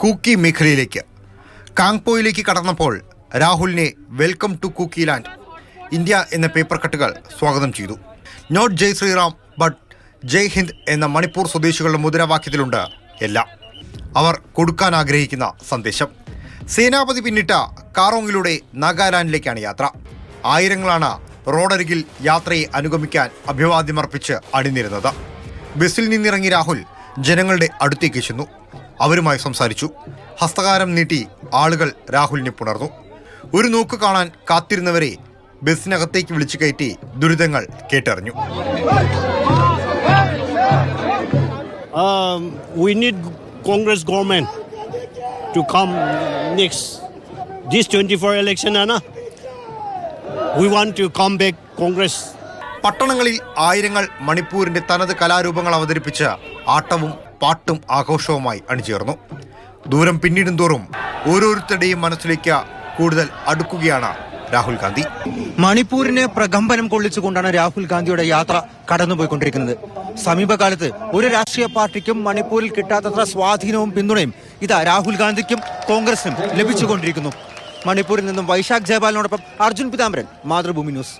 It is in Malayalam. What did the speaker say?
കൂക്കി മേഖലയിലേക്ക് കാങ്പോയിലേക്ക് കടന്നപ്പോൾ രാഹുലിനെ വെൽക്കം ടു കൂക്കി ലാൻഡ് ഇന്ത്യ എന്ന പേപ്പർ കട്ടുകൾ സ്വാഗതം ചെയ്തു. നോട്ട് ജയ് ശ്രീറാം ബട്ട് ജയ് ഹിന്ദ് എന്ന മണിപ്പൂർ സ്വദേശികളുടെ മുദ്രാവാക്യത്തിലുണ്ട് എല്ലാം. അവർ കൊടുക്കാൻ ആഗ്രഹിക്കുന്ന സന്ദേശം. സേനാപതി പിന്നിട്ട കാറോങ്ങിലൂടെ നാഗാലാൻഡിലേക്കാണ് യാത്ര. ആയിരങ്ങളാണ് റോഡരികിൽ യാത്രയെ അനുഗമിക്കാൻ അഭിവാദ്യമർപ്പിച്ച് അണിനിരുന്നത്. ബസ്സിൽ നിന്നിറങ്ങി രാഹുൽ ജനങ്ങളുടെ അടുത്തേക്ക് ചെന്നു. അവരുമായി സംസാരിച്ചു. ഹസ്തകാരം നീട്ടി ആളുകൾ രാഹുലിനെ പുണർന്നു. ഒരു നോക്ക് കാണാൻ കാത്തിരുന്നവരെ ബസ്സിനകത്തേക്ക് വിളിച്ചു കയറ്റി ദുരിതങ്ങൾ കേട്ടറിഞ്ഞു. We need Congress government to come next this 24 election, Anna. We want to come back Congress. പട്ടണങ്ങളിൽ ആയിരങ്ങൾ മണിപ്പൂരിന്റെ തനത് കലാരൂപങ്ങൾ അവതരിപ്പിച്ച് ആട്ടവും പാട്ടും ആഘോഷവുമായി അണിചേർന്നു. ദൂരം പിന്നിടും തോറും ഓരോരുത്തരുടെയും മനസ്സിലേക്ക് കൂടുതൽ അടുക്കുകയാണ് രാഹുൽ ഗാന്ധി. മണിപ്പൂരിന് പ്രകമ്പനം കൊള്ളിച്ചുകൊണ്ടാണ് രാഹുൽ ഗാന്ധിയുടെ യാത്ര കടന്നുപോയിക്കൊണ്ടിരിക്കുന്നത്. സമീപകാലത്ത് ഒരു രാഷ്ട്രീയ പാർട്ടിക്കും മണിപ്പൂരിൽ കിട്ടാത്തത്ര സ്വാധീനവും പിന്തുണയും ഇതാ രാഹുൽ ഗാന്ധിക്കും കോൺഗ്രസിനും ലഭിച്ചുകൊണ്ടിരിക്കുന്നു. മണിപ്പൂരിൽ നിന്നും വൈശാഖ് ജയപാലിനോടൊപ്പം അർജുൻ പിതാംബരൻ, മാതൃഭൂമി ന്യൂസ്.